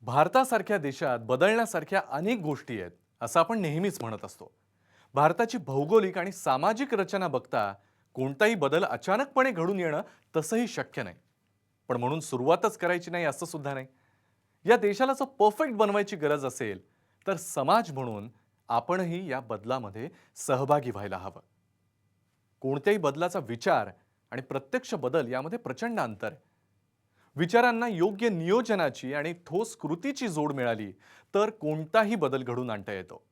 भारतासारख्या देशात बदलण्यासारख्या अनेक गोष्टी आहेत असं आपण नेहमीच म्हणत असतो. भारताची भौगोलिक आणि सामाजिक रचना बघता कोणताही बदल अचानकपणे घडून येणं तसंही शक्य नाही. पण म्हणून सुरुवातच करायची नाही असं सुद्धा नाही. या देशाला जर परफेक्ट बनवायची गरज असेल तर समाज म्हणून आपणही या बदलामध्ये सहभागी व्हायला हवं. कोणत्याही बदलाचा विचार आणि प्रत्यक्ष बदल यामध्ये प्रचंड अंतर आहे. विचारांना योग्य नियोजनाची आणि ठोस कृतीची जोड मिळाली तर कोणताही बदल घडून आणता येतो.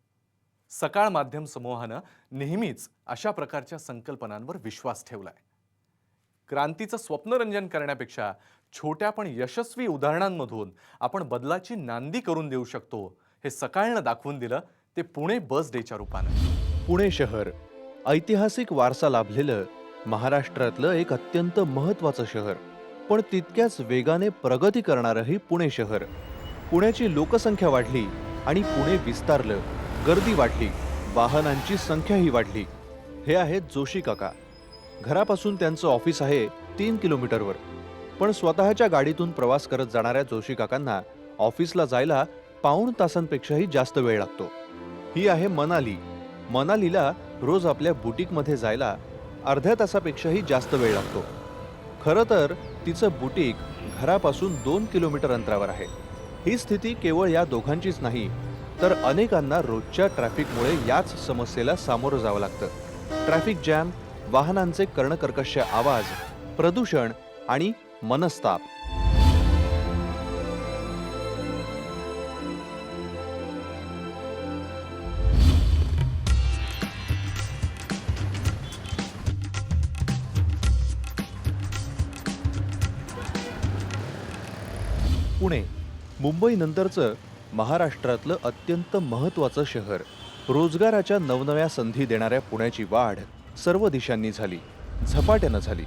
सकाळ माध्यम समूहानं नेहमीच अशा प्रकारच्या संकल्पनांवर विश्वास ठेवलाय. क्रांतीचं स्वप्नरंजन करण्यापेक्षा छोट्या पण यशस्वी उदाहरणांमधून आपण बदलाची नांदी करून देऊ शकतो हे सकाळनं दाखवून दिलं ते पुणे बस डेच्या रूपानं. पुणे शहर ऐतिहासिक वारसा लाभलेलं महाराष्ट्रातलं एक अत्यंत महत्त्वाचं शहर, पण तितक्याच वेगाने प्रगती करणारंही पुणे शहर. पुण्याची लोकसंख्या वाढली आणि पुणे विस्तारलं, गर्दी वाढली, वाहनांची संख्याही वाढली. हे आहेत जोशी काका. घरापासून त्यांचं ऑफिस आहे 3 किलोमीटरवर, पण स्वतःच्या गाडीतून प्रवास करत जाणाऱ्या जोशी काकांना ऑफिसला जायला पाऊण तासांपेक्षाही जास्त वेळ लागतो. ही आहे मनाली. मनालीला रोज आपल्या बुटीकमध्ये जायला अर्ध्या तासापेक्षाही जास्त वेळ लागतो. खरं तर तिचं बुटीक घरापासून 2 किलोमीटर अंतरावर आहे. ही स्थिती केवळ या दोघांचीच नाही, तर अनेकांना रोजच्या ट्रॅफिकमुळे याच समस्येला सामोरं जावं लागतं. ट्रॅफिक जॅम, वाहनांचे कर्णकर्कश आवाज, प्रदूषण आणि मनस्ताप. पुणे मुंबईनंतरचं महाराष्ट्रातलं अत्यंत महत्त्वाचं शहर. रोजगाराच्या नवनव्या संधी देणाऱ्या पुण्याची वाढ सर्व दिशांनी झाली, झपाट्यानं झाली.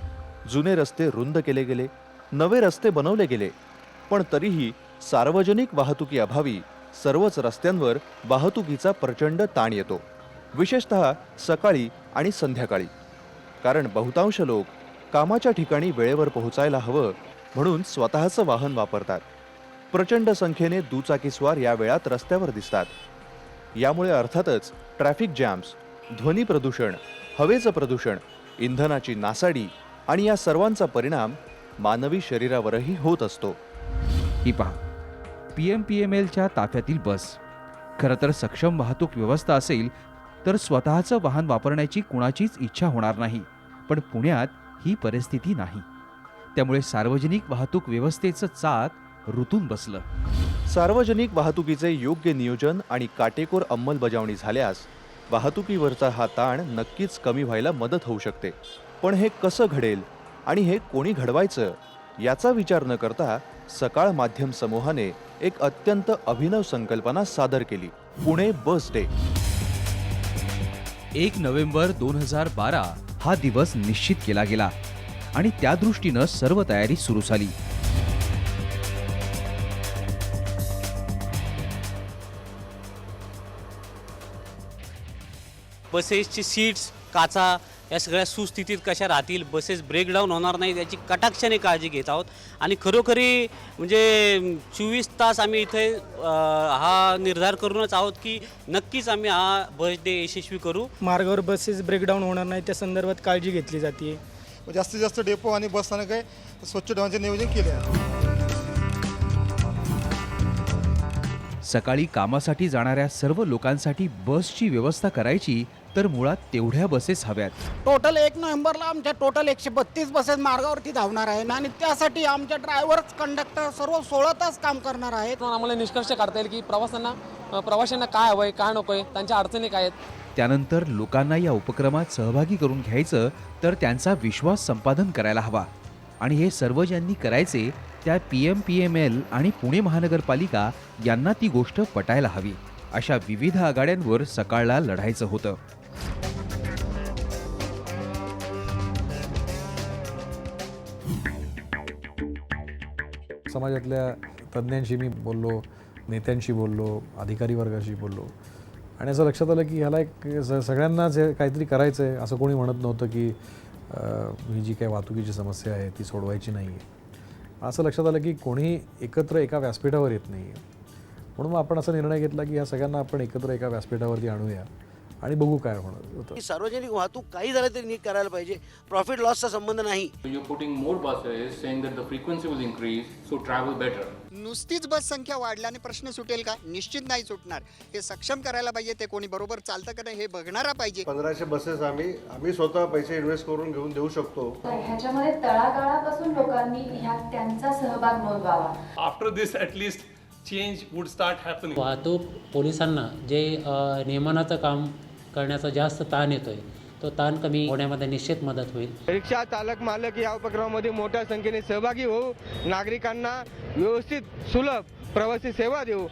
जुने रस्ते रुंद केले गेले, नवे रस्ते बनवले गेले, पण तरीही सार्वजनिक वाहतुकीअभावी सर्वच रस्त्यांवर वाहतुकीचा प्रचंड ताण येतो, विशेषतः सकाळी आणि संध्याकाळी. कारण बहुतांश लोक कामाच्या ठिकाणी वेळेवर पोहोचायला हवं म्हणून स्वतःचं वाहन वापरतात. प्रचंड संख्येने दुचाकीस्वार या वेळात रस्त्यावर दिसतात. यामुळे अर्थातच ट्रॅफिक जॅम्स, ध्वनी प्रदूषण, हवेचं प्रदूषण, इंधनाची नासाडी आणि या सर्वांचा परिणाम मानवी शरीरावरही होत असतो. ही पहा, PMPMLच्या ताफ्यातील बस. खरं तर सक्षम वाहतूक व्यवस्था असेल तर स्वतःचं वाहन वापरण्याची कुणाचीच इच्छा होणार नाही. पण पुण्यात ही परिस्थिती नाही. त्यामुळे सार्वजनिक वाहतूक व्यवस्थेचं चाक रुतून बसलं. सार्वजनिक वाहतुकीचे योग्य नियोजन आणि काटेकोर अंमलबजावणी झाल्यास वाहतुकीवरचा हा ताण नक्कीच कमी व्हायला मदत होऊ शकते. पण हे कसं घडेल आणि हे कोणी घडवायचं याचा विचार न करता सकाळ माध्यम समूहाने एक अत्यंत अभिनव संकल्पना सादर केली, पुणे बस डे. 1 नोव्हेंबर 2012 हा दिवस निश्चित केला गेला आणि त्या दृष्टीनं सर्व तयारी सुरू झाली. बसेसची सीट्स, काचा या सगळ्या सुस्थितीत कशा राहतील, बसेस ब्रेकडाऊन होणार नाहीत याची कटाक्षाने काळजी घेत आहोत. आणि खरोखरी म्हणजे 24 तास आम्ही इथे हा निर्धार करूनच आहोत की नक्कीच आम्ही हा बस डे यशस्वी करू. मार्गावर बसेस ब्रेकडाऊन होणार नाही त्या संदर्भात काळजी घेतली जाते. जास्तीत जास्त डेपो आणि बस स्थानक आहे स्वच्छ ठेवण्याचे नियोजन केले आहे. सकाळी कामासाठी जाणाऱ्या सर्व लोकांसाठी बसची व्यवस्था करायची तर मुळात तेवढ्या बसेस हव्यात. टोटल 1 नोव्हेंबरला आमच्या टोटल 132 बसेस मार्गावरती धावणार आहे आणि त्यासाठी आमच्या ड्रायव्हर, कंडक्टर सर्व 16 तास काम करणार आहेत. आम्हाला निष्कर्ष काढता येईल की प्रवाशांना काय हवंय, काय नकोय, त्यांच्या अडचणी काय आहेत. त्यानंतर लोकांना या उपक्रमात सहभागी करून घ्यायचं तर त्यांचा विश्वास संपादन करायला हवा. आणि हे सर्व ज्यांनी करायचे त्या PMPML आणि पुणे महानगरपालिका यांना ती गोष्ट पटायला हवी. अशा विविध आघाड्यांवर सकाळला लढायचं होतं. समाजातल्या तज्ज्ञांशी मी बोललो, नेत्यांशी बोललो, अधिकारी वर्गाशी बोललो आणि असं लक्षात आलं की ह्याला एक सगळ्यांनाच हे काहीतरी करायचं आहे. असं कोणी म्हणत नव्हतं की ही जी काही वाहतुकीची समस्या आहे ती सोडवायची नाही आहे. असं लक्षात आलं की कोणी एकत्र एका व्यासपीठावर येत नाही आहे. म्हणून मग आपण असा निर्णय घेतला की ह्या सगळ्यांना आपण एकत्र एका व्यासपीठावरती आणूया आणि बघू काय होतं. की सार्वजनिक वाहतूक काही झालं तरी नीट करायला पाहिजे. प्रॉफिट लॉसचा संबंध नाही. You're putting more buses, saying that the frequency will increase, so travel better. नुसतीच बस संख्या वाढल्याने प्रश्न सुटेल का? निश्चित नाही सुटणार. हे सक्षम करायला पाहिजे. ते कोणी बरोबर चालतं का नाही हे बघणारा पाहिजे. 1500 बसेस आम्ही स्वतः पैसे इन्व्हेस्ट करून घेऊन देऊ शकतो. ह्याच्यामध्ये तळागाळापासून लोकांनी त्यांचा सहभाग नोंदवावा. After this, at least change would start happening. वाहतूक पोलिसांना जे नियमनाचं काम करण्याचा जास्त ताण येतोय तो ताण कमी होण्यामध्ये निश्चित मदत होईल. रिक्षा चालक मालक या उपक्रमामध्ये मोठ्या संख्येने सहभागी होऊ, नागरिकांना व्यवस्थित सुलभ प्रवासी सेवा देऊ.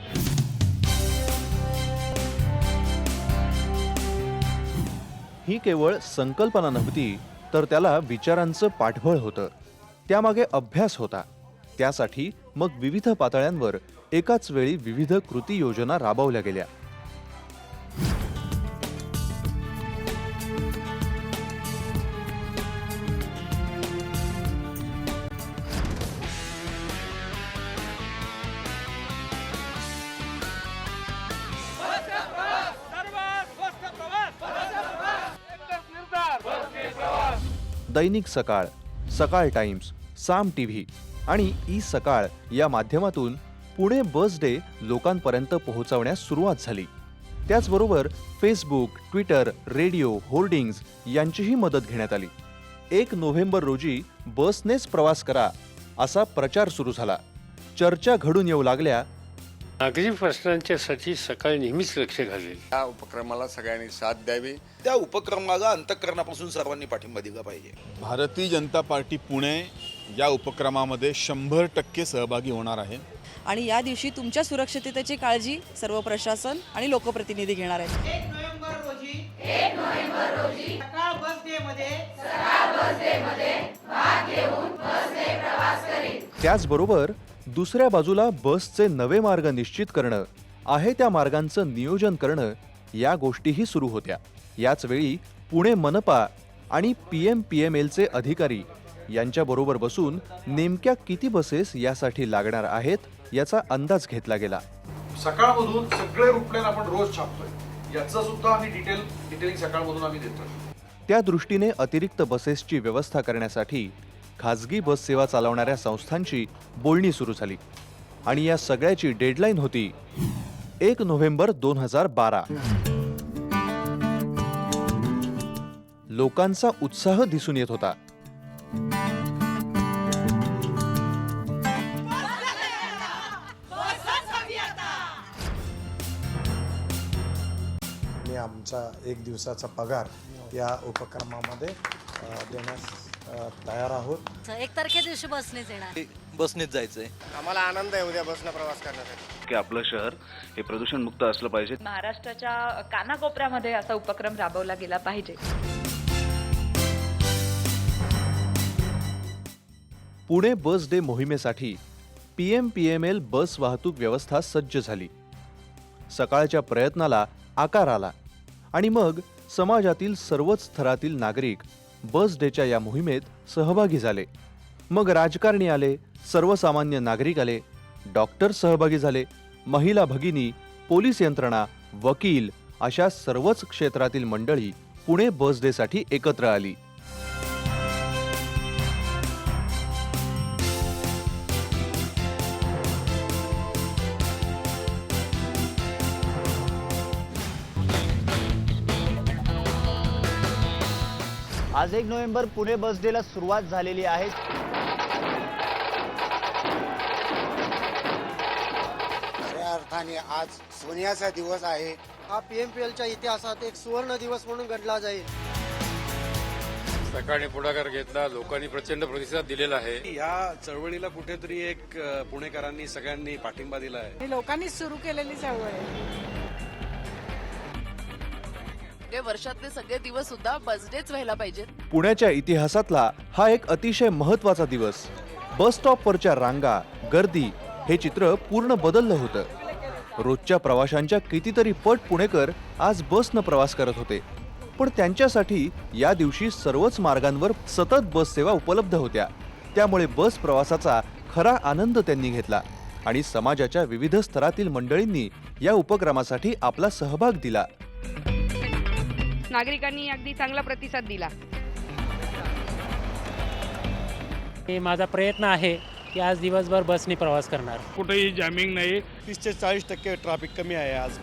ही केवळ संकल्पना नव्हती, तर त्याला विचारांचं पाठबळ होतं. त्यामागे अभ्यास होता. त्यासाठी मग विविध पातळ्यांवर एकाच वेळी विविध कृती योजना राबवल्या गेल्या. दैनिक सकाळ, सकाळ टाइम्स, साम टीव्ही आणि ई सकाळ या माध्यमातून पुणे बस डे लोकांपर्यंत पोहोचवण्यास सुरुवात झाली. त्याचबरोबर फेसबुक, ट्विटर, रेडिओ, होर्डिंग्ज यांचीही मदत घेण्यात आली. 1 नोव्हेंबर रोजी बसनेच प्रवास करा असा प्रचार सुरू झाला. चर्चा घडून येऊ लागल्या. नागरी प्रश्नांच्यासाठी सकाळी नेहमीच लक्ष घालेल. या उपक्रमाला सगळ्यांनी साथ द्यावी. त्या उपक्रमाला अंतःकरणापासून सर्वांनी पाठिंबा दिला पाहिजे. भारतीय जनता पार्टी पुणे या उपक्रमामध्ये 100% सहभागी होणार आहे. आणि या दिवशी तुमच्या सुरक्षिततेची काळजी सर्व प्रशासन आणि लोकप्रतिनिधी घेणार आहेत. 1 नोव्हेंबर रोजी सकाळ बस डे मध्ये भाग घेऊन बसने प्रवास करेल. त्याचबरोबर दुसऱ्या बाजूला बसचे नवे मार्ग निश्चित करणं, आहे त्या मार्गांचं नियोजन करणं या गोष्टीही सुरू होत्या. याच वेळी पुणे मनपा आणि PMPMLचे अधिकारी यांच्याबरोबर बसून नेमक्या किती बसेस यासाठी लागणार आहेत याचा अंदाज घेतला गेला. सकाळमधून सगळे रूटप्लॅन आपण रोज छापतोय, याचं सुद्धा आम्ही डिटेलिंग सकाळमधून आम्ही देतोय. त्या दृष्टीने अतिरिक्त बसेसची व्यवस्था करण्यासाठी खाजगी बस सेवा चालवणाऱ्या संस्थांची बोलणी सुरू झाली आणि या सगळ्याची डेडलाईन होती 1 नोव्हेंबर 2012. लोकांचा उत्साह दिसून येत होता. मी आमचा 1 दिवसाचा पगार या उपक्रमामध्ये देण्यास तयार आहोत. 1 तारखे दिवशी बसनेच येणार. बसनेच जायचंय. आम्हाला आनंद आहे उद्या बसनं प्रवास करण्यासाठी. की आपलं शहर हे प्रदूषण मुक्त असलं पाहिजे. महाराष्ट्राच्या कानाकोपऱ्यामध्ये असा उपक्रम राबवला गेला पाहिजे. पुणे बस डे मोहिमेसाठी PMPML बस वाहतूक व्यवस्था सज्ज झाली. सकाळच्या प्रयत्नाला आकार आला आणि मग समाजातील सर्वच स्तरातील नागरिक बस डेच्या या मोहिमेत सहभागी झाले. मग राजकारणी आले, सर्वसामान्य नागरिक आले, डॉक्टर सहभागी झाले, महिला भगिनी, पोलीस यंत्रणा, वकील अशा सर्वच क्षेत्रातील मंडळी पुणे बस डेसाठी एकत्र आली. आज 1 नोव्हेंबर पुणे बस डेला सुरुवात झालेली आहे. खऱ्या अर्थाने आज सोन्याचा दिवस आहे. हा PMPLच्या इतिहासात एक सुवर्ण दिवस म्हणून गणला जाईल. सकाळी पुढाकार घेतला, लोकांनी प्रचंड प्रतिसाद दिलेला आहे. या चळवळीला कुठेतरी एक पुणेकरांनी सगळ्यांनी पाठिंबा दिला आहे. लोकांनी सुरू केलेली चळवळ आहे. वर्षातले सगळे दिवस सुद्धा बस डेच व्हायला पाहिजेत. पुण्याच्या इतिहासातला हा एक अतिशय महत्त्वाचा दिवस. बस स्टॉपवरच्या रांगा, गर्दी हे चित्र पूर्ण बदललं होतं. रोजच्या प्रवाशांच्या कितीतरी पट पुणेकर आज बसनं प्रवास करत होते. पण त्यांच्यासाठी या दिवशी सर्वच मार्गांवर सतत बस सेवा उपलब्ध होत्या. त्यामुळे बस प्रवासाचा खरा आनंद त्यांनी घेतला. आणि समाजाच्या विविध स्तरातील मंडळींनी या उपक्रमासाठी आपला सहभाग दिला. नागरिकांनी अगदी चांगला प्रतिसाद दिला. हे माझा प्रयत्न आहे की आज दिवसभर बसने प्रवास करणार. कुठेही जॅमिंग नाही. 30 ते 40% ट्रॅफिक कमी आहे आज.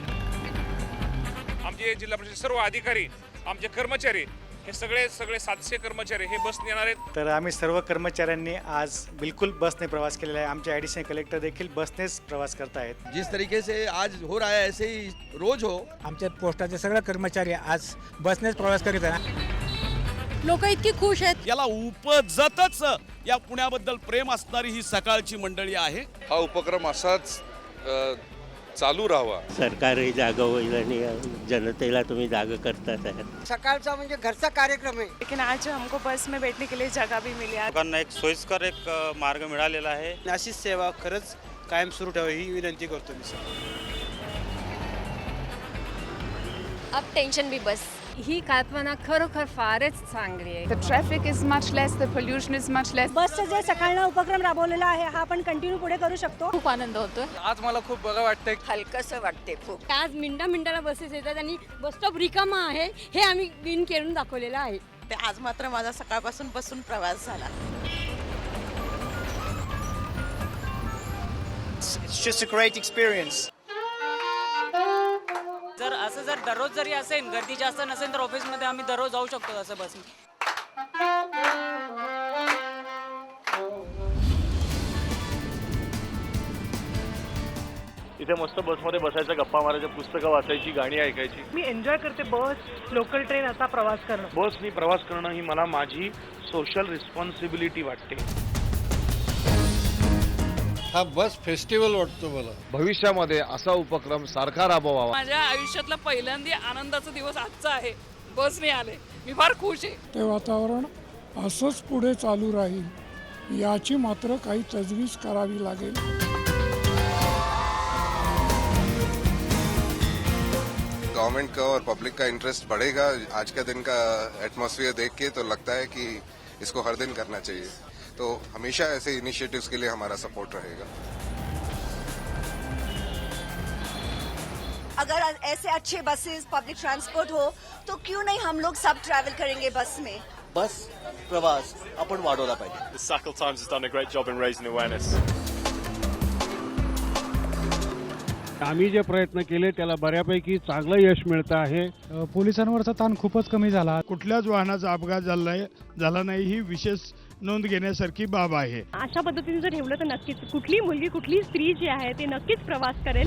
आमचे जिल्हा परिषद सर्व अधिकारी, आमचे कर्मचारी, हे सगळे 700 कर्मचारी हे बसने येणार आहेत. तर आम्ही सर्व कर्मचाऱ्यांनी आज बिलकुल बसने प्रवास केलेला आहे. आमचे ॲडिशनल कलेक्टर देखील बसनेच प्रवास करत आहेत. जिस तरीके से आज हो रहा है ऐसे ही रोज हो. आमच्या पोस्टाचे सगळे कर्मचारी आज बसनेच प्रवास करीत आहे. लोक इतकी खुश आहेत. याला उपजतच या पुण्याबद्दल प्रेम असणारी ही सकाळची मंडळी आहे. हा उपक्रम असाच चालू राहावा. सरकार ही जागा होईल आणि जनतेला तुम्ही जागा करतात आहे. सकाळचा म्हणजे घरचा कार्यक्रम आहे. लेकिन आज हमको बस में बैठने के लिए जगह भी मिली. लोकांना एक सोयीस्कर एक मार्ग मिळालेला आहे. अशीच सेवा खरंच कायम सुरू ठेवावी ही विनंती करतो मी. अब टेन्शन भी बस. ही कल्पना खरोखर फारच चांगली आहे. The traffic is much less, the pollution is much less. बसचा जे सकाळचा उपक्रम राबवलेला आहे हा आपण कंटिन्यू पुढे करू शकतो. खूप आनंद होतोय. आज मला खूप बरं वाटतंय. हलकसं वाटते खूप. आज मिनिटाला बसेस येतात आणि बस स्टॉप रिकामा आहे हे आम्ही विन करून दाखवलेलं आहे. ते आज मात्र माझा सकाळपासून बसून प्रवास झाला. It's just a great experience. जर दररोज जरी असेल, गर्दी जास्त नसेल तर ऑफिसमध्ये आम्ही दररोज जाऊ शकतो असं बसने. इथे मस्त बसमध्ये बसायचं, गप्पा मारायच्या, पुस्तकं वाचायची, गाणी ऐकायची. मी एन्जॉय करते बस, लोकल ट्रेन असा प्रवास करणं. बसनी प्रवास करणं ही मला माझी सोशल रिस्पॉन्सिबिलिटी वाटते. हा बस फेस्टिवल वाटतो मला. भविष्यामध्ये असा उपक्रम सारखा राबवावा. माझ्या आयुष्यातला पहिल्यांदा आनंदाचा दिवस आजचा आहे. बसने आले, मी फार खुश आहे. ते वातावरण असंच पुढे चालू राहील याची मात्र काही तजवीज करावी लागेल. गवर्नमेंट का और पब्लिक का इंटरेस्ट बढ़ेगा. आज का दिन का एटमॉस्फेयर देख के तो लगता है कि इसको हर दिन करना चाहिए. तो हमेशा ऐसे इनिशिएटिव्स के लिए हमारा सपोर्ट रहेगा. अगर ऐसे अच्छे बसेस, पब्लिक ट्रांसपोर्ट हो तो क्यों नहीं हम लोग सब ट्रैवल करेंगे बस में. बस प्रवास आपण वाढवला पाहिजे. The Sackle Times has done a great job in raising awareness. आम्ही जे प्रयत्न केले त्याला बऱ्यापैकी चांगलं यश मिळतं आहे. पोलिसांवरचा ताण खूपच कमी झाला. कुठल्याच वाहनाचा अपघात झाला नाही ही विशेष नोंद घेण्यासारखी बाब आहे. अशा पद्धतीने जर ठेवलं तर नक्कीच कुठली मुलगी, कुठली स्त्री जी आहे ती नक्कीच प्रवास करेल.